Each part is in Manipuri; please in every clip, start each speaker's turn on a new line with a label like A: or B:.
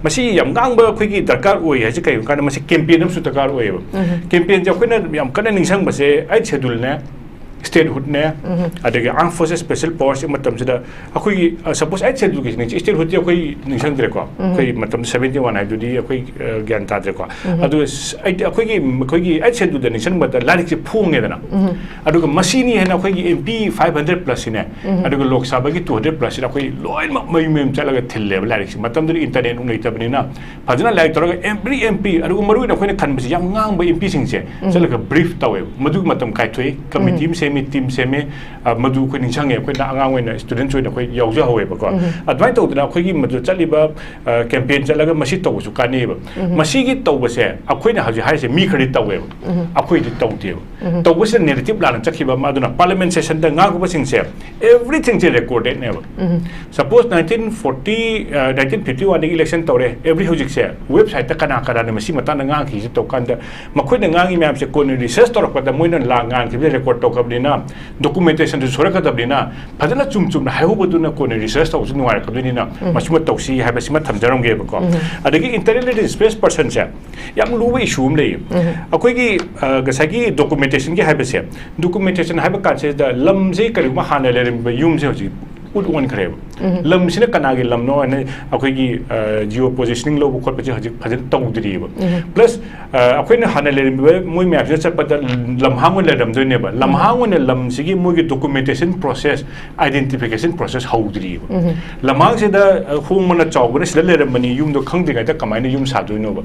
A: masi yam gang ba khoi gi darkar oi ha ji kai kan masi campaign am su darkar oi ba campaign ja khoina yam kana ningsang ba se ai schedule ne statehood ne adagi armed forces special force matam sida akoi suppose ai schedule gi ni statehood akoi ningsang dire ko akoi matam 71 ai dudi akoi gyan ta dire ko adu ai akoi gi ai schedule da ningsang ba da larik se phung ne da na adu masi ni hena akoi gi MP 500 plus ne adu lok sabha gi 200 plus ina akoi loi mai mem chala ga thil le larik se matam duri internet unai tabni na phajana laik tora every MP adu maru na akoi khan bi yam ngang ba MP sing se chala ga brief tawe madu matam kai thoi committee se team seme madu ko ningsange ko na angang wena student join ko yawja howe ba ko advai to na ko gi madu chali ba campaign chalaga masi to su kani ba masi gi to ba se akoi na haji hai se mi khari to we akoi di to te to ba se narrative la na chakhi ba maduna parliament session da nga ko ba sing se everything is recorded ne ba suppose 1951 ni election to re every hojik se website ta kana kana ne masi mata na nga ki to kan da makoi na nga gi map se ko ni research to ko da moi na la nga ki record to ka na documentation to sora ka dabina phajana chum chum na haihu baduna ko ne research to su nuwa ka dini na masima tawsi ha basima thamjaram ge ba ko adagi internally displaced person cha yam luwa issue um le akoi gi gasagi documentation ge ha base documentation ha ba kan se da lamje kari ma hana le yum se hoji ut one kare lam sina kana ge lam no ne akoi gi geo positioning lo ko pa ji phajana taw diri ba plus akoi ne hana le moi map se pa lam hangun le dam ne ba lam hangun ne lam sigi moi gi documentation process identification process how diri ba lam hang se da hung mana chaw ne sila le ram mani yum do khang de ga da kamai ne yum sa do no ba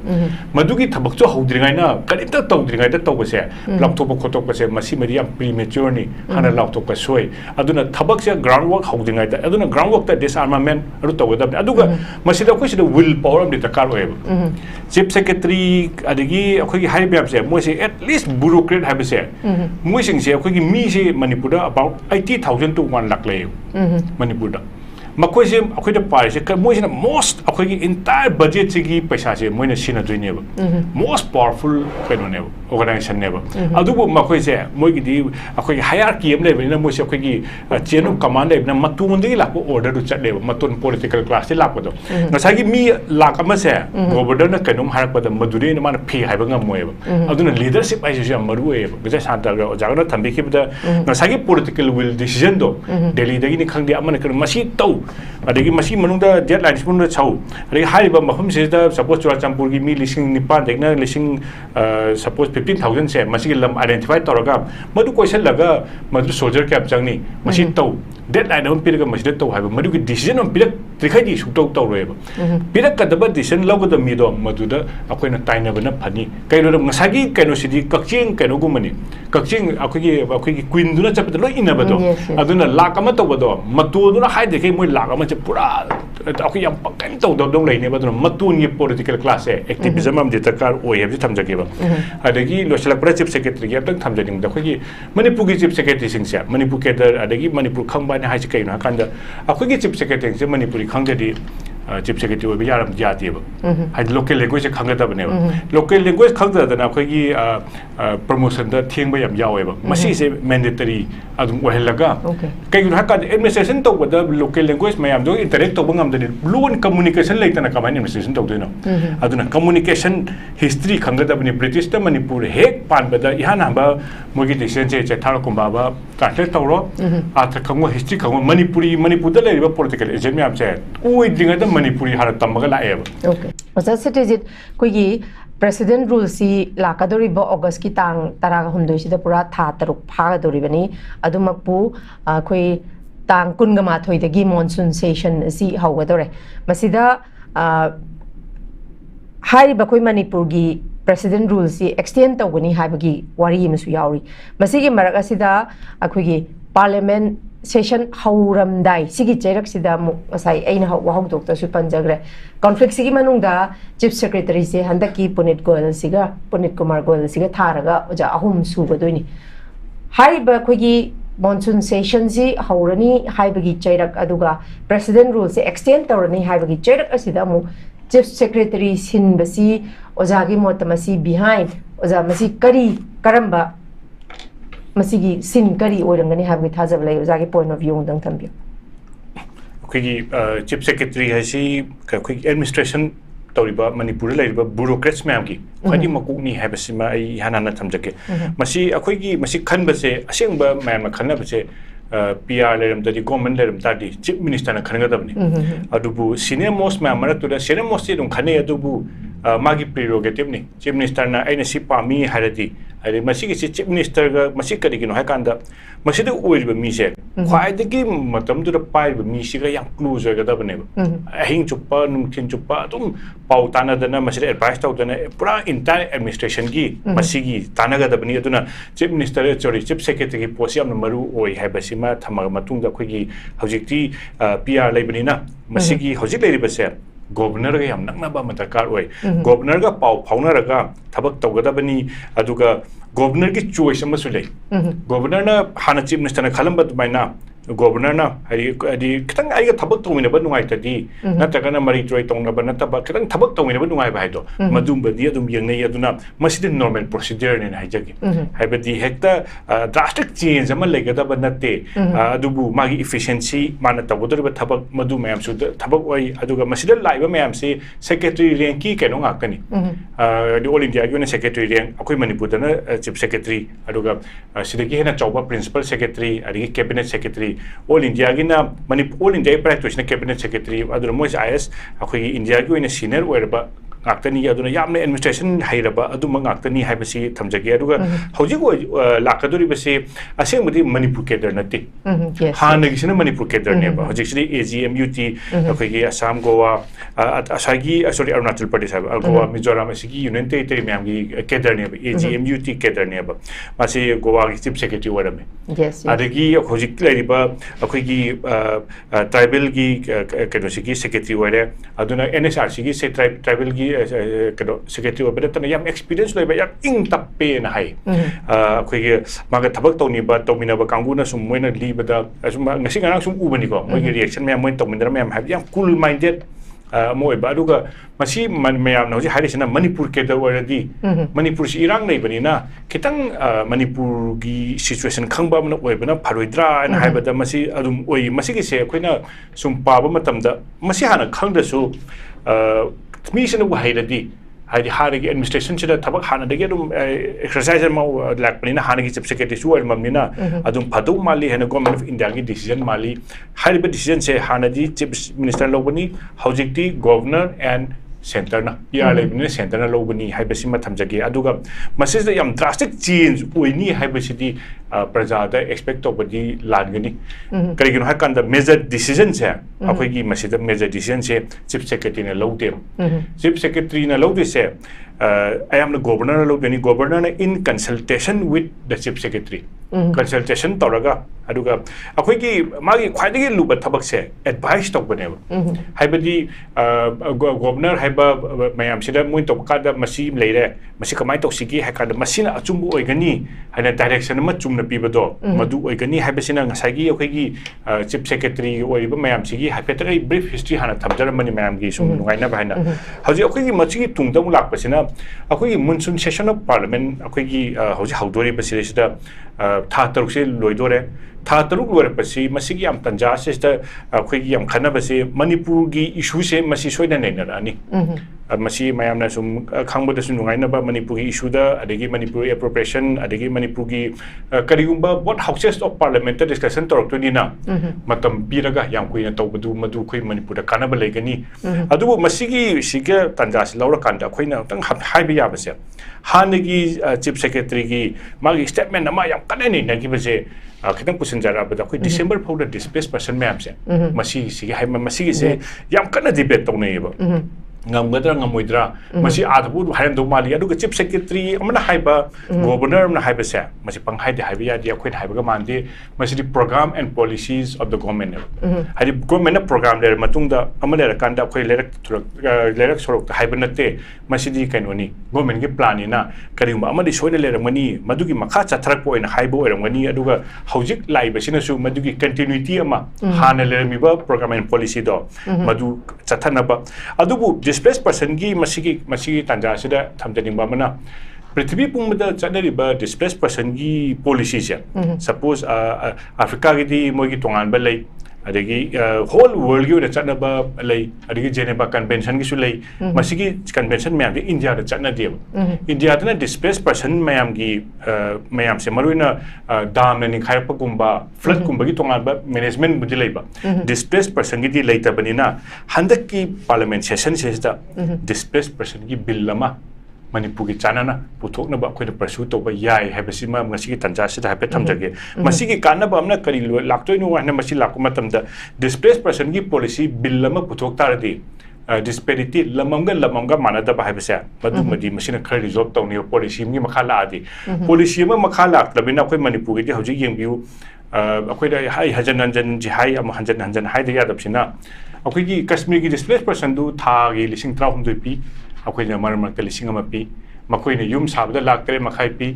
A: madu gi thabak cho how diri ngai na karim ta taw diri ngai da taw ba se lak to ba khotok ba se masi mari am premature ni hana lak to ka soi aduna thabak se groundwork how diri ngai da aduna groundwork ta disarmament adu taw da aduga masida ko sida will power am de takar oi chief secretary adigi akoi gi high map se moi se at least bureaucrat have se moi sing se akoi gi mi se manipur da about 80,000 to 1 lakh le manipur da makoi se akoi da pai se moi se most akoi gi entire budget se gi paisa se moi na sina doine ba most powerful kaino ne organization ne ba adubu makoi se moi gi di akoi gi hierarchy am le na moi se akoi gi chain of command le na matun di la ko order du chat le ba matun political class se la ko do na sa gi mi la ka ma se governor na kaino harak pa da madure na ma na phi hai ba ngam moi ba aduna leadership ai se maru e ba ga sa ta ga ja ga thambi ki da na sa gi political will decision do delhi da gi ni khang di amana ka masi tau adagi masi manungda deadline mun da chau adagi hai ba mahum se da suppose Churachampur gi mi lising nipan dekna lising suppose 15,000 se masi lam identify toraga madu question laga madu soldier cap changni masi tau deadline on piraga masi tau hai ba madu gi decision on pirak trikhai di su tau tau re ba pirak ka da decision lago da mi do madu da akoi na taina ba na phani kai ro ngasagi kai no sidi kakching kai no gumani kakching akoi gi queen du na chap da lo ina ba do aduna la ka ma tau ba do matu du na hai de kai moi la ka ma pura akoi yam pakai tau do dong lai ne ba do matun gi political class e activism am de takar oi have tham jage ba adagi lo sala pra chief secretary gi tak tham jani da khoi gi manipur gi chief secretary sing sia manipur ke da adagi manipur khang ba ne hai kai na kan da akoi gi chief secretary se manipur khang da di chief secretary oi yaram jati ba hai local language khang da ba ne ba local language khang da na khoi gi promotion da thing ba yam yawe ba masi se mandatory adum wa helaga kai gu hakka administration to ba da local language mayam do interact to bangam da fluent communication lai tana kamai administration to do no aduna communication history khang da ba ni british ta manipur hek pan ba da ihana ba mogi decision che thar ko ba ba translate to ro atha khang history khang manipur da lai ba political agent me am che oi dinga da manipuri har tamaga la eba
B: okay Census ko gi president rule si lakadori ba august ki tang taraga humdoi si da pura tha taruk phaga dori bani adumak pu khoi tang kunga ma thoi da gi monsoon session si hawgadore masida hai ba khoi manipur gi president rule si extend tawgani haibagi wari masu yauri masigi marak asida akhoi gi parliament session hauramdai sigi cherak sida mu asai aina hau doctor su panjagre conflict sigi manungda chief secretary se handaki punit kumar goel siga tharaga oja ahum sugadoini haiba khogi monsoon session si haurani haibagi cherak aduga president rule se extend tawrani haibagi cherak asida mu chief secretary sin basi oja gi motamasi behind oja masi kari karamba masigi sin kari oirangani habgi thajab lai oja gi point of view dang thambio
A: khoi chief secretary ha si khoi administration तौरीबा मणिपुर लेरिबा ब्यूरोक्रेट्स मैम की ख्वाइदी मकुकनी हैबसिमा आई हानाना थमजके मसी अखोइगी मसी खनबसे असेंबा मैम खनबसे PR लेरमदि गवर्नमेंट लेरम तादि चीफ मिनिस्टर ना खनगदबनी अदुबु सीनियर मोस्ट मैम मरतुदा सीनियर मोस्ट दुम खने अदुबु मागी प्रीरोगेटिव नि चीफ मिनिस्टर ना आइना सि पामी हारदि अरे मसी की चीफ मिनिस्टर गा मसी करिगिनो हाकांदा मसीद ओइरिबा मीसे ख्वाइदगी मतमदुदा पाइबा मीसिगा याम क्लोज ओइगदबने अहिंग चुप्पा नुमथिन चुप्पा अदुम पाउ तानादना मसीद एडवाइस तौदना पूरा इंटायर एडमिनिस्ट्रेशन की मसीगी तानागदबनी अदुना chief minister sorry chief secretary की पोस्ट याम मरु ओइ हाइबसिमा थमगा मतुंगदा अखोइगी हौजिकती PR लेबनिना मसीगी हौजिक लेरिबसे गवर्नर का नक्नबा दरकार ओइ गवर्नर का पाउ फाउनरगा थबक तौगदबनी अदुगा गवर्नर की चॉइस अमसु लै गवर्नर ना हाना चीफ मिनिस्टर खलंब दुमाइना गवर्नर ना हरी खतंग आइगा थबक तौमिनबा नुंगाइतदी नतगना मरी ट्रोय तौनबा नतबा खतंग थबक तौमिनबा नुंगाइबा हाइदो मदुंबदी अदुम यंगनै अदुना मसिद नॉर्मल प्रोसीजर ने हाइजगी हाइबदी हेक्ता ड्रास्टिक चेंज अमा लेगदबा नते अदुबु मागी इफिशिएंसी माना तौगदरबा थबक मदु मयाम सु थबक ओइ अदुगा मसिद लाइबा मयाम से सेक्रेटरी रैंक की केनो गाकनी ऑल इंडिया की सेक्रेटरी रैंक अखोय मणिपुरदना चीफ सेक्रेटरी अदुगा सिदगी हेना चौबा प्रिंसिपल सेक्रेटरी अदगी कैबिनेट सेक्रेटरी ऑल इंडिया की ना all India private cabinet secretary अदुना मोइस IS अखोई इंडिया की सीनियर ओइरबा गाक्तनी अदुना यामने एडमिनिस्ट्रेशन हाइरबा अदुम गाक्तनी हाइबसी थमजगे अदुगा हौजिक लाकदोरिबसे असेंबदी मणिपुर केडर नते हानगिसना मणिपुर केडर नेबा हौजिकसि AGMUT अखोइगी असम गोवा असागी सॉरी अरुणाचल प्रदेश हाइबा गोवा मिजोराम असिगी यूनियन टेरिटरी मैमगी केडर नेबा AGMUT केडर नेबा मासे गोवा की चीफ सेक्रेटरी वरमे अदगी हौजिक लेरिबा अखोइगी ट्राइबल की केनोसिगी सेक्रेटरी वरे अदुना NSRC की से ट्राइबल की कनो सेक्रेटरी ओबे तने याम एक्सपीरियंस लेबा याम इंग तप्पे ना हाई अखोइगे मागा थबक तौनिबा तौमिनबा कांगुना सुम मोइना लीबदा असुम ngasi ngana sum ubani ko moi reaction me moi tौमिनदरा me have yam cool minded moi ba duga masi mayam na hoji harisina manipur ke da waradi manipur si irang nei bani na kitang manipur gi situation khangba na oibana pharoidra na haibada masi adum oi masi gi se koina sum paba matamda masi hana khangda su मीशन हाइरदी हाइदि हारगी एडमिनिस्ट्रेशन सिदा थबक हानदगी अदुम एक्सरसाइज मा लाकपनिना हानगी चीफ सेक्रेटरी सु ओरमनिना अदुम फदौ माली हेन गवर्नमेंट ऑफ इंडिया की डिसीजन माली हारिबा डिसीजन से हानदी चीफ मिनिस्टर लोबनी हौजिकती गवर्नर एंड सेंटर ना PR लेबनी सेंटर ना लोबनी हाइबसी मा थमजगे अदुगा मसिज याम ड्रास्टिक चेंज ओइनी हाइबसिदी प्रजादा एक्सपेक्ट तोबदी लानगनी करिगिनो हाकंदा मेजर डिसीजन से अखोइगी मसिद मेजर डिसीजन से चीफ सेक्रेटरी ने लौदे चीफ सेक्रेटरी ने लौदे से I am the governor लोबनी governor in consultation with the chief secretary consultation तौरगा अदुगा अखोइगी मागी ख्वाइदगी लुबा थबक से एडवाइस तौबनेबा हाइबदी गवर्नर हाइबा मयाम सिदा मोइन तौकादा मसी लेरे मसी कमाय तौसिगी हाकादा मसीना अचुंबु ओइगनी हाइना डायरेक्शन म Chumna पिबदो मदु ओइगनी हाइबसिना ngसागी अखोइगी chief secretary ओइबा मयाम सिगी हाइफेटरी brief history हाना थमजरमनी मयाम गी सुम नुगाइना बाहाइना हजि अखोइगी मचिगी तुंगदमु लाकपसिना अखोइगी मनसून सेशन ऑफ पार्लियामेंट अखोइगी हजि हौदोरि बसिदा था तरुक से लोइदोरे था तरुक लोरपसी मसिगी याम तंजा सेस्ता अखोइगी याम खनबसे मणिपुर की इशू से मसी सोइना नैनरानी मसी मयामना सुम खांबदसु नुगाइनबा मणिपुर की इशू दा अदगी मणिपुर एप्रोप्रिएशन अदगी मणिपुर की करिगुंबा both houses of parliament discussion तोरक्तोनिना मतम पीरगा याम कुइना तौबदु मदु खोइ मणिपुर कानबा लेगनी अदुबो मसिगी सिगे तंजा से लौरा कांदा खोइना तंग हाइबा याबसे हानगी चीफ सेक्रेटरी की मागी स्टेटमेंट अमा याम कनेनि नगिबसे खितंग पुसनजराबदा खोइ डिसेंबर फाउदा डिस्प्लेस पर्सन मैम से मसी सिगे हाइमा मसिगी से याम कना debate तौनेबा ngamgadra ngamoidra masi adbu hairando mali aduga chief secretary amana haiba governor amana haiba se masi panghai de haiba ya dia khoi haiba ga mande masi di program and policies of the government hadi government program der matungda amale rakanda khoi lerak sorok haiba natte masi di kainoni government gi plan ina karima amadi soina leramani madugi makha chatharak po ina haiba oramani aduga hojik laiba sina su madugi continuity ama hana leramiba program and policy do madu chathanaba adubu displaced person की मसी तंजा से थमजनिंग मना पृथ्वी पुंबदा चनरिबा displaced person की पॉलिसी से सपोज अफ्रीका की मोगी तोंगानबा लै adagi whole world gi ora chatna ba lei adagi Geneva convention gi su lei masigi convention mayam gi India da chatna de India da displaced person mayam gi mayam se maruina dam ni khai pa gumba flood gumba gi tonga ba management budi lei ba displaced person gi di lei ta banina handak ki parliament session se da displaced person gi bill lama manipur gi chanana puthok na ba khoi da pursue to ba yai habasi ma ngasi gi tanja se da hape thamjage masigi kana ba amna kari laktoi nu wa na masi lakku matam da displaced person gi policy bill lama puthok tar di disparity lamamga manada ba habase madu madi machine khari resolve tawni policy mi makhala adi policy ma makhala tabina khoi manipur gi hoji yeng biu akhoi da hai hajan hanjan ji hai am hanjan hanjan hai da yadap sina akhoi gi kashmir gi displaced person du tha gi lising tra hum doi pi akhoi na mar mar lising ama pi makhoi ne yum sabda lak tere makhai pi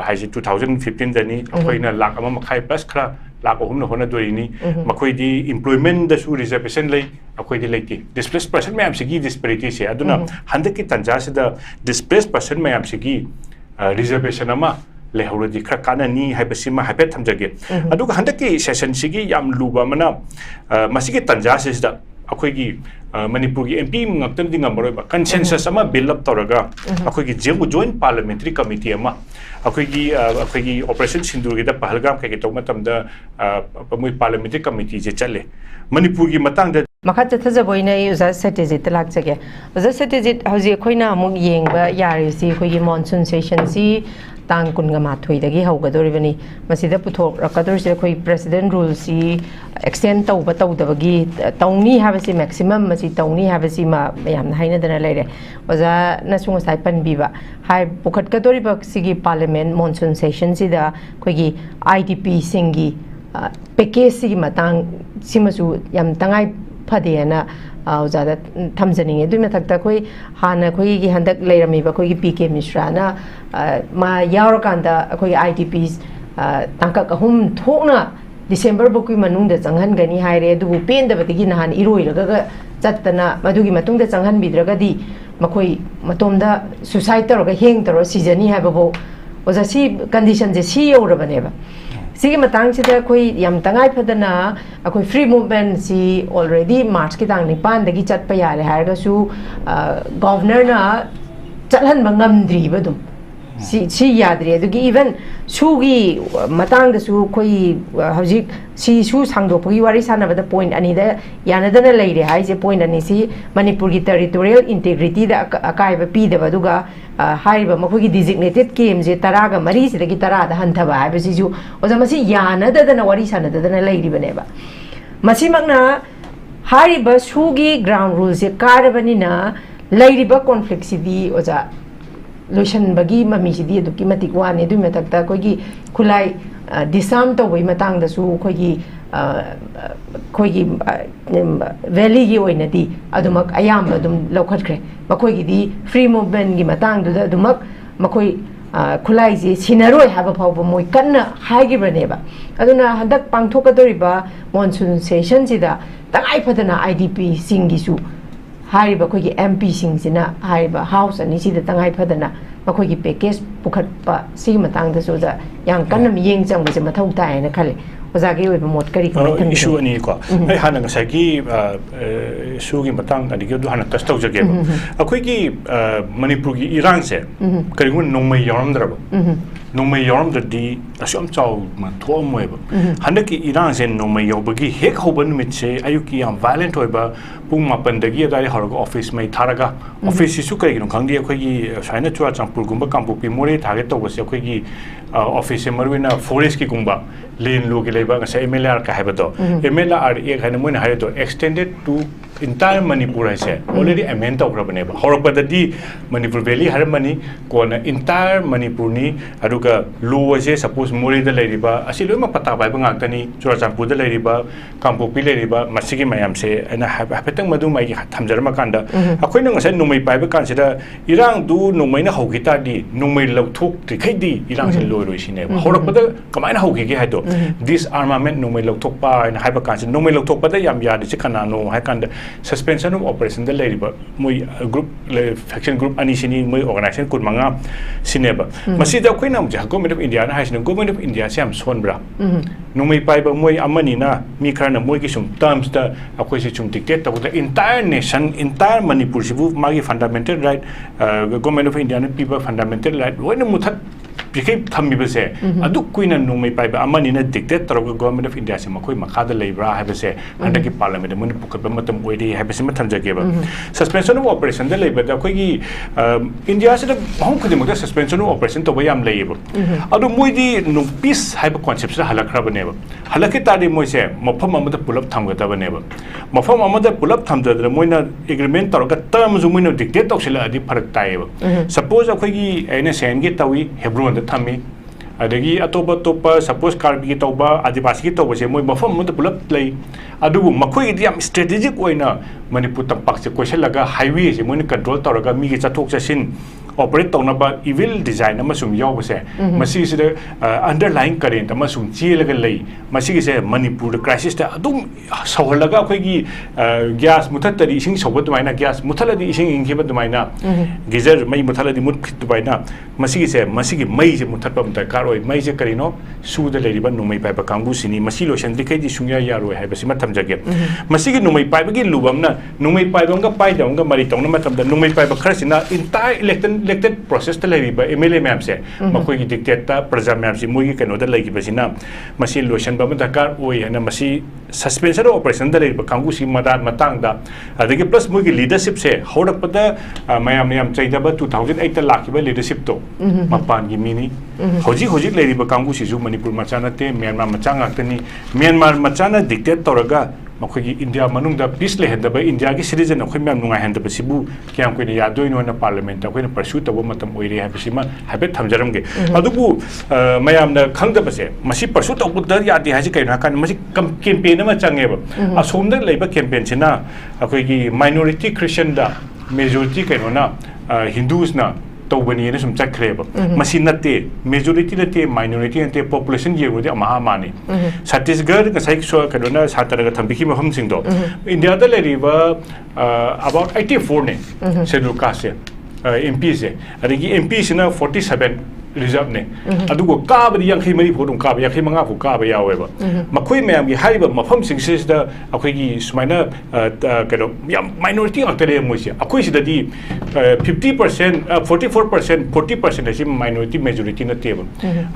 A: hai 2015 dani akhoi na lak ama makhai plus khra lak ahum na hona doi ni makhoi di employment da su reservation lei akhoi di lei displaced person mayam sigi disparity se aduna handaki tanja se da displaced person mayam sigi reservation ama lehoro di khra kana ni haibasima haipet thamjage aduga handaki session sigi yam luba mana masigi tanja se da akhoi gi manipur gi MP ngaktan di ngamroi ba consensus ama build up toraga akhoi gi joint parliamentary committee ama akhoi gi operation sindur gi da pahalgam kai to matam da pamui parliamentary committee je chale manipur gi matang da
B: makha chathajaboina uza Satyajit lak chage uza Satyajit hauji khoina amuk yengba yari si khoi gi monsoon session si tang kunga mathoi dagi haugadoribani masida puthok rakador se khoi president rule si extend tawba tawdabagi tawni habasi maximum masi tawni habasi ma yamna haina dana leire oza nasung sai panbiba hai pukhat kadoriba sigi parliament monsoon session sida khoi gi IDP singi package sigi matang simasu yam tangai phadena ozada thamjaninge dui mathakta khoi hana khoi gi handak leirami ba khoi gi PK Mishra na ma yarakanda khoi IDPs tangka kahum thokna December bokui manung da changhan gani haire du pen da batigi nahan iroi raga chatna madugi matung da changhan bidraga di makhoi matom da suicide taraga heng taro season hi hababo oza si condition je si yorabane ba sigi matang sida koi yam tangai phadana akoi free movement si already march ki tang ni pan dagi chat pa yare har ga su governor na chalhan bangam dri badum si yadre dugi even sugi matang da su koi hojik si su sangdo pagi wari sana bada point ani da yanadana leire hai je point ani si manipur gi territorial integrity da akai ba pi da baduga hai ba makoi gi designated game je taraga mari si da gi tara da hantha ba hai ba si ju oza masi yanadada na wari sana da na leiri bane ba masi magna hai ba sugi ground rules je karabani na leiri ba conflict si di oza lotion bagi mami si di duki matik wane du metakta koi gi khulai disarm to wei matang da su koi gi valley gi oina di adumak ayam adum lokhat khre makoi gi di free movement gi matang du da adumak makoi khulai ji sinaroi haba phau moi kanna hai gi bane ba aduna handak pangthokadori ba monsoon session si da tangai phadana IDP singi su hai ba khoi gi MP sing sina hai ba house ani si da tangai phadana makhoi gi package pukhat pa si matang da so da yang kan mi yeng chang ba je mathau tai na khale oza gi oi ba mot kari ko thang
A: issue ani ko ai hana nga sai gi su gi matang ani gi du hana tas tau jage akhoi gi manipur gi irang se kari ngun nongmai yoram dra ba nongmai yoram da di asom chau ma tho moi ba hana ki irang se nongmai yob gi hek hoban mit se ayuki yam violent oi ba pung mapan da gi da har go office mai tharaga office su kari gi khang di akhoi gi saina chua champur gumba kampu pi more target to se akhoi gi office marwina forest ki gumba lane lo gi leba nga se MLR ka habato MLR ek hana moina haito extended to entire manipur hai se already amend to grabane ba horpa da di manipur valley har mani kona entire manipur ni aduga lo je suppose more da leriba asi loi ma pata bai ba ngak tani chura champur da leriba kampu pi leriba masigi mayam se ana hapetang madu mai gi thamjarma kanda akoi na ngasai numai pai ba kan se da irang du numai na hogita di numai lauthok trikhai di irang se loi roi sine horpa da kamai na hogi gi haito disarmament numai lauthok pa na haiba kan se numai lauthok pa da yam ya di kana no hai kan suspension of operation da leriba moi group faction group ani sini moi organization kun manga sineba masida koina J government of India ना हाइसन गवर्नमेंट ऑफ इंडिया से हम सोनब्रा नुमै पाइबा मोय अमनी ना मी खरना मोय की सुम टर्म्स दा अखोय से सुम डिक्टेट तब the entire nation entire Manipur सिबु मागी fundamental right government of India ने पीबल फंडामेंटल राइट लोइना मुथत पिखे थम्बिबसे अदु कुइना नुमै पाइबा अमनी ना डिक्टेट तरब गवर्नमेंट ऑफ इंडिया से मखोय मखादा लेब्रा हाबसे हंडकी पार्लियामेंट मुन पुखब मतम ओइदि हाबसे म थमजगेबा सस्पेंशन ऑफ ऑपरेशन द लेबा द अखोय की इंडिया से महम खुदिमक द सस्पेंशन ऑफ ऑपरेशन तब याम लेबा अदु मोइदि नु पीस हाइब कॉन्सेप्ट से हलखराबनेबा हलके तादि मोइसे मफम अमद pull-up थमगदबनेबा मफम अमद pull-up थमदद्र Moina agreement तरग term जु मोइना डिक्टेट तौसिला अदि फरक तायेबा सपोज अखोय की एने सेन के तवी हेब्रोन थमी अदगी अतोप अतोप सपोज कार्बी की तौबा आदिवासी की तौबा से मोय मफम मुद पुलप लई अदुबु मखोय दी याम स्ट्रेटेजिक ओइना मणिपुर तंपाक से क्वेश्चन लगा हाईवे से मोय कंट्रोल तौरगा मी के चथोक चसिन ऑपरेट तौनबा इविल डिजाइन अमसुम यावबसे मसी से अंडरलाइन करेंट अमसुम चेलगा लई मसी से मणिपुर क्राइसिस ता अदुम सौहलगा अखोय की गैस मुथतरी इसिंग सौबदुमाइना गैस मुथलदी इसिंग इंगिबदुमाइना गीजर मई मुथलदी मुथखितुबाइना मसी की मई से मुथतपम दरकार ओय मई से करिनो सुद लेरिबा नुमै पाइबा कांगु सिनी मसी लोशन दिखैदि सुंया यारोय हाइबसि मथमजगे मसी की नुमै पाइबगी लुबमना नुमै पाइबंगा पाइदंगा मरि तौना मतमदा नुमै पाइबा खरसिना इंटायर इलेक्टेड प्रोसेस ता लेरिबा एमएलए मैम से मखोय की डिक्टेट ता प्रजा मैम से मोगी कनो दा लेगिबसिना मसी लोशन बम दरकार ओय हना मसी सस्पेंशन ऑपरेशन दा लेरिबा कांगु सि मदान मतंग दा अदगी प्लस मोगी लीडरशिप से होरपदा मयाम याम चैदबा 2008 ता लाखिबा लीडरशिप तो मपान की मिनी होजी लेरिबा कांगु सिजु मणिपुर मचानते म्यांमार मचांगाक्तनी म्यांमार मचाना डिक्टेट तौरगा मखोगी इंडिया मनुंग दा पीस लेहदबा इंडिया की सिटीजन अखोय म्याम नुंगाय हंदबा सिबु क्याम कोइने यादोइनो ना पार्लियामेंट अखोयना परसू तब मतम ओइरे हाबसिमा हाबे थमजरमगे अदुबु मयामना खंगदबसे मसी परसू तबुद यादि हाजि कइना कान मसी कैंपेन अमा चंगेबा असोमदा लेबा कैंपेन सिना अखोयगी माइनॉरिटी क्रिश्चियन दा मेजॉरिटी कइनोना हिंदूस ना तौबनी ने सुम चखरेब मसी नते मेजॉरिटी नते माइनॉरिटी नते पॉपुलेशन येगोदे महामानी छत्तीसगढ़ गसाई सो कदोना सातरगा थंबिखि मफम सिंगदो इंडिया दा लेरिबा अबाउट 84 ने शेड्यूल कास्ट एमपी से अदगी एमपी सिना 47 रिजर्व ने अदुगो काबदि यांखै मरि फोदुम काब यांखै मंगा फु काब यावेबा मखोय मयाम गी हाइबा मफम सिंगसिसदा अखोयगी सुमाइना कनो याम माइनॉरिटी अक्तरे मोइसे अखोय सिददी 50% 44% 40% ऐसी माइनॉरिटी मेजॉरिटी नतेब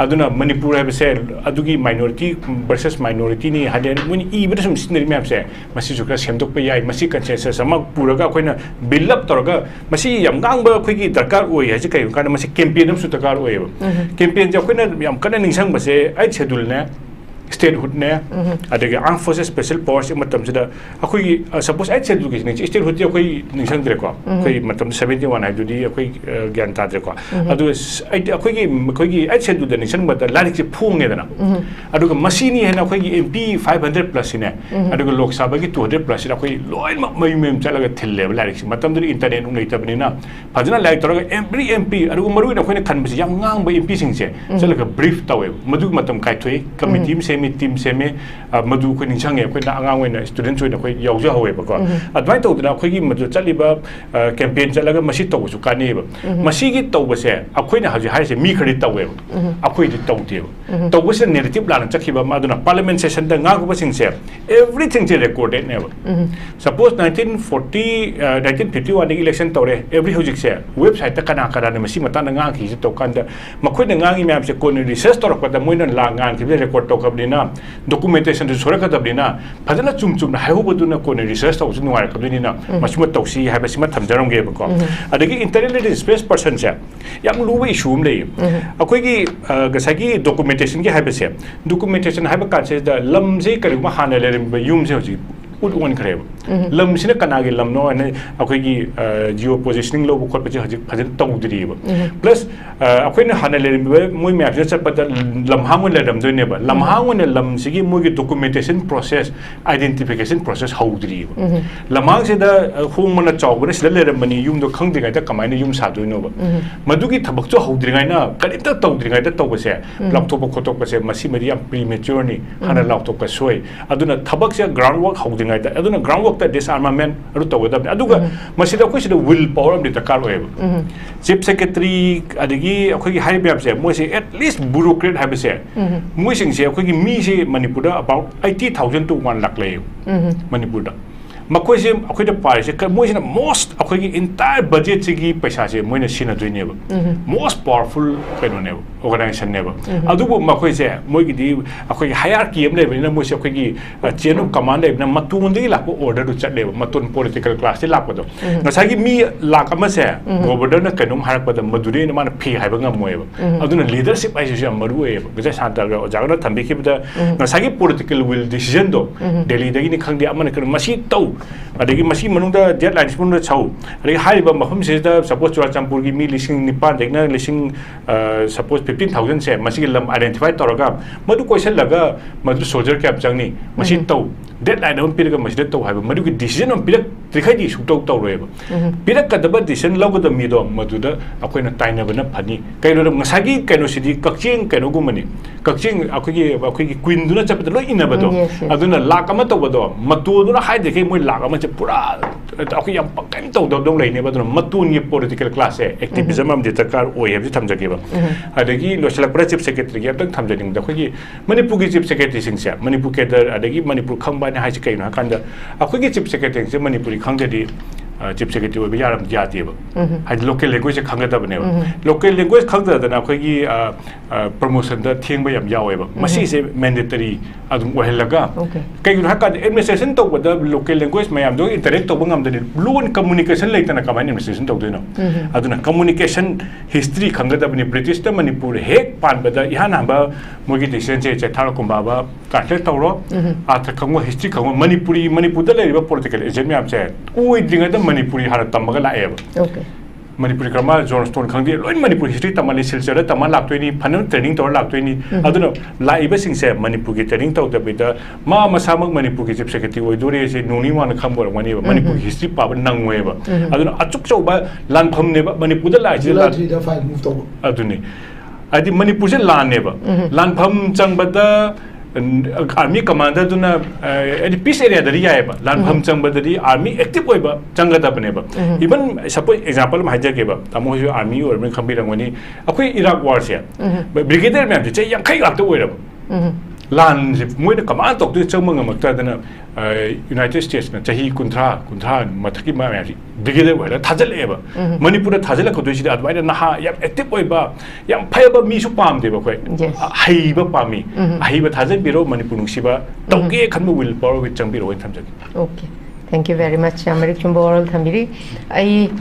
A: अदुना मणिपुर हाइबसे अदुगी माइनॉरिटी वर्सेस माइनॉरिटी नि हादे मुनि इबदा सुम सिनरि मैम से मसी जुका सेमदोक याय मसी कंसेंसस अमा पुरगा अखोयना बिल्ड अप तोरगा मसी याम गांगबा अखोयगी दरकार ओय हाजि कय कान मसी कैंपेन अम सु दरकार ओय कैंपेन जो कोई याम कने निंगसंग बसे आई शेड्यूल ने स्टेटहुड ने अदगे आर्म फोर्सेस स्पेशल फोर्स मतम सिदा अखोई सपोज आई शेड्यूल के निंग स्टेटहुड जो कोई निंगसंग दरे को कोई मतम 71 है जुदी अखोई ज्ञान तादरे को अदु अखोई आई शेड्यूल द निंगसंग बत लारिक से फुंगे दना अदुग मसीनी है ना अखोई एमपी 500 प्लस ने अदुग लोकसभा की 200 प्लस अखोई लोइन मयम चलगा थिल्ले लारिक से मतम दु इंटरनेट उ लेतबनिना फजना लाइक तोरगा एवरी एमपी अदुग मरु न अखोई खनबसी याम ngang ba एमपी सिंग से चलगा ब्रीफ तवे मदु मतम काइथोई कमिटी से टीम से में मधु को निंगसंगे अखोइना आंगांग ओइना स्टूडेंट्स ओइना अखोइ यावजा होवेबको अदवाइ तौदना अखोइगी मधु चलिबा कैंपेन चलगा मसी तौबसु कानेब मसीगी तौबसे अखोइना हजि हाइसे मी खरि तौवेब अखोइदि तौदेब तौबसे नेगेटिव लाना चखिबा मादुना पार्लियामेंट सेशन दा गागबसिंग से एवरीथिंग से रिकॉर्डेड नेब सपोज 1951 दी इलेक्शन तौरे एवरी हुजिक से वेबसाइट ता कना कना मसी मता गांगी से तौकांदा मखोइना गांगी मैम से कोन रिसर्च तौरकदा मोइना ला गांगी बे रिकॉर्ड तौकबनिना डॉक्यूमेंटेशन सोरकदबनिना फजना चुम हाइबदुना कोन रिसर्च तौसु नुवारकबनिना मसुम तौसी हाइबसिमा थमजरमगेबको अदगी इंटरनेट स्पेस पर्सन से याम लुबा इशू हम ले अखोइगी गसागी डॉक्यूमेंटेशन के हाइबसे डॉक्यूमेंटेशन हाइब कासे द लमजे करिमा हाना लेरम युम से होजी उन खरेब लमसिना कनागे लमनो अने अखोइगी जियो पोजिशनिंग लो खोप जे हजि फजन तौदरीब प्लस अखोइना हाना लेरम मोय मैप चपद लमहांग लेरम दोनेब लमहांग ने लमसिगी मोगी डॉक्यूमेंटेशन प्रोसेस आइडेंटिफिकेशन प्रोसेस हौदरीब लमहांग से द होमना चावबने सिदा लेरमनी युम दो खंगदिगाय द कमाइना युम सादोइनोब मदुगी थबक जो हौदरिगायना करिता तौदरिगाय द तौबसे लक्तोप खोतोपसे मसी मरि याम प्रीमेच्योर नि हाना लक्तोप सोय अदुना थबक से ग्राउंड वर्क हौदि ꯇꯧꯗ꯭ꯔꯤꯉꯩꯗ ꯑꯗꯨꯅ ꯒ꯭ꯔꯥꯎꯟ ꯋꯥꯔꯛꯇ ꯗꯤꯁꯑꯥꯔꯃꯥꯃꯦꯟ ꯑꯗꯨ ꯇꯧꯒꯗꯕꯅꯤ ꯑꯗꯨꯒ ꯃꯁꯤꯗ ꯑꯩꯈꯣꯏꯁꯤꯗ ꯋꯤꯜ ꯄꯋꯥꯔ ꯑꯃꯗꯤ ꯗꯔꯀꯥꯔ ꯑꯣꯏꯌꯦꯕ ꯆꯤꯐ ꯁꯦꯀ꯭ꯔꯦꯇꯔꯤ ꯑꯗꯒꯤ ꯑꯩꯈꯣꯏꯒꯤ ꯍꯥꯏꯔꯤꯕ ꯃꯌꯥꯝꯁꯦ ꯃꯣꯏꯁꯦ ꯑꯦꯠ ꯂꯤꯁ ꯕ꯭ꯌꯨꯔꯣꯀ꯭ꯔꯦꯠ ꯍꯥꯏꯕꯁꯦ ꯃꯣꯏꯁꯤꯡꯁꯦ ꯑꯩꯈꯣꯏꯒꯤ ꯃꯤꯁꯦ ꯃꯅꯤꯄꯨꯔꯗ ꯑꯕꯥꯎꯠ 80,000 to 1 lakh ꯂꯩꯌꯦꯕ ꯃꯅꯤꯄꯨꯔꯗ ꯃꯈꯣꯏꯁꯦ ꯑꯩꯈꯣꯏꯗ ꯄꯥꯔꯤꯁꯦ ꯃꯣꯏꯁꯤꯅ ꯃꯣꯁꯠ ꯑꯩꯈꯣꯏꯒꯤ ꯏꯟꯇꯥꯌꯔ ꯕꯖꯦꯠꯁꯤꯒꯤ ꯄꯩꯁꯥꯁꯦ ꯃꯣꯏꯅ ꯁꯤꯖꯤꯟꯅꯗꯣꯏꯅꯦꯕ ꯃꯣꯁꯠ ꯄꯥꯋꯔꯐꯨꯜ ꯀꯩꯅꯣꯅꯦꯕ ꯑꯣꯔꯒꯅꯥꯏꯖꯦꯁꯟꯅꯦꯕ ꯑꯗꯨꯕꯨ ꯃꯈꯣꯏꯁꯦ ꯃꯣꯏꯒꯤꯗꯤ ꯑꯩꯈꯣꯏꯒꯤ ꯍꯥꯏꯌꯥꯔꯀꯤ ꯑꯃ ꯂꯩꯕꯅꯤꯅ ꯃꯣꯏꯁꯦ ꯑꯩꯈꯣꯏꯒꯤ ꯆꯦꯟ ꯑꯣꯐ ꯀꯃꯥꯟ ꯂꯩꯕꯅꯤꯅ ꯃꯇꯣꯟꯗꯒꯤ ꯂꯥꯛꯄ ꯑꯣꯔꯗꯔꯗꯨ ꯆꯠꯂꯦꯕ ꯃꯇꯣꯟ ꯄꯣꯂꯤꯇꯤꯀꯦꯜ ꯀ꯭ꯂꯥꯁꯇꯒꯤ ꯂꯥꯛꯄꯗꯣ ꯉꯁꯥꯏꯒꯤ ꯃꯤ ꯂꯥꯛ ꯑꯃꯁꯦ ꯒꯣꯕꯔꯅꯔꯅ ꯀꯩꯅꯣꯝ ꯍꯥꯏꯔꯛꯄꯗ ꯃꯗꯨꯗꯩꯅ ꯃꯥꯅ ꯐꯤ ꯍꯥꯏꯕ ꯉꯝꯃꯣꯏꯕ ꯑꯗꯨꯅ ꯂꯤꯗꯔꯁꯤꯞ ꯍꯥꯏꯁꯤꯁꯨ ꯌꯥꯝ ꯃꯔꯨ ꯑꯣꯏꯌꯦꯕ ꯉꯁꯥꯏ ꯁꯥꯟꯇꯔꯒ ꯑꯣꯖꯥꯒꯅ ꯊꯝꯕꯤꯈꯤꯕꯗ ꯉꯁꯥꯏꯒꯤ ꯄꯣꯂꯤꯇꯤꯀꯦꯜ ꯋꯤꯜ ꯗꯤꯁꯤꯖꯟꯗꯣ ꯗꯦꯜꯂꯤꯗꯒꯤꯅꯤ ꯈꯪꯗꯦ ꯑꯃꯅ ꯀꯩꯅꯣ ꯃꯁꯤ ꯇꯧ ꯑꯗꯒꯤ ꯃꯁꯤ ꯃꯅꯨꯡꯗ ꯗꯦꯗꯂꯥꯏꯟ ꯃꯅꯨꯡꯗ ꯁꯧ ꯑꯗꯒꯤ ꯍꯥꯏꯔꯤꯕ ꯃꯐꯝꯁꯤꯗ ꯁꯄꯣꯁ ꯆꯨꯔꯥꯆꯥꯟꯄꯨꯔꯒꯤ ꯃꯤ 9,000ꯗꯒꯤꯅ सपोज 15,000 से मसी लम आइडेंटिफाई तौरगा मधु कोइसलगा मधु सोल्जर कैप चंगनी मसी तौ डेडलाइन हम पिरगा मसी तौ हाइबा मधु की डिसीजन हम पिरक त्रिखैदि सुतौ तौरेबा पिरक कदबा डिसीजन लौगद मिदो मधुदा अखोइना ताइनबना फनी कैनो ngसागी कैनो सिदि कक्चिंग कैनो गुमनी कक्चिंग अखोगी क्वीन दुना चपद लो इनबदो अदुना लाक अमा तौबदो मतुदुना हाइदे के मोइ लाक अमा चे पूरा अखो यम पकैम तौदो दो लैनेबा दुना मतुनि पोलिटिकल क्लास है एक्टिविज्म हम दितकार ओय हेबि थमजगेबा अदगी लोसलकपरा चीफ सेक्रेटरी के अतंग थमजनिंग द अखोगी मणिपुर की चीफ सेक्रेटरी सिंगसे मणिपुर केदर अदगी मणिपुर खंबाने हाइसे कैनो कांदा अखोगी चीफ सेक्रेटरी से मणिपुरी खंगदि चीफ सेक्रेटरी ओबि यारम जातीबा हाइ लोकल लैंग्वेज खंगदबनेबा लोकल लैंग्वेज खंगदना अखोगी प्रमोशन द थेंगबा याम यावेबा मसी से मैंडेटरी अदुम ओहेलगा कैनो हाका एडमिनिस्ट्रेशन तौबदा लोकल लैंग्वेज मयाम दो इंटरेक्ट तौबा ngamdani लोन कम्युनिकेशन लेतना कमाइन एडमिनिस्ट्रेशन तौदोनो अदुना कम्युनिकेशन हिस्ट्री खंगदबनि ब्रिटिश द मणिपुर हेक पानबदा इहानाबा मोगी डिसीजन से चैथार कुंबाबा ट्रांसलेट तौरो आत्र खंगो हिस्ट्री खंगो मणिपुरी मणिपुर द लेरिबा पॉलिटिकल एजेंट मयाम से ओइद्रिंगा मणिपुरी हार तमगा लाएबा मणिपुरी क्रम जोनस्टोन खंगे लोइन मणिपुर हिस्ट्री तमाली सिलचर तमा लाक्तोइनी फन ट्रेनिंग तौर लाक्तोइनी अदुनो लाइबा सिंगसे मणिपुर की ट्रेनिंग तौदबेदा मा मसामक मणिपुर की चीफ सेक्रेटरी ओइदोरे से नोनी मान खंबोर मणिबा मणिपुर हिस्ट्री पाब नंगवेबा अदुनो अचुक चौबा लानफमनेबा मणिपुर द लाइजे ला फाइल मूव तौ अदुनी अदि मणिपुर से लानेबा लानफम चंगबदा आर्मी कमांडर दुना एडी पीस एरिया दरी यायबा लानफम चंगबदरी आर्मी एक्टिव ओइबा चंगदबनेबा इवन सपोज एग्जांपल म हाइजगेबा तमो जो आर्मी और में खंबिरंगनी अखोई इराक वार से ब्रिगेडियर मैम जे यांखै लाक्तो ओइरबा लान जे मोइना कमान तोक चंगमंगमक्तदना यूनाइटेड स्टेट्स ना चाही कुंथ्रा मथकी मायाजी ब्रिगेडियर ओइरा थाजलेबा मणिपुर थाजला खदोसिदा अदवाइना नहा याम एक्टिव ओइबा याम फयबा मीसु पामदेबा खोय हाइबा पामी हाइबा थाजन बिरो मणिपुर नुसिबा तौके खनम विल पावर विथ चंबिरो थमजगी
B: okay thank you very much अमरी चुंबो ओरल थंबिरी आई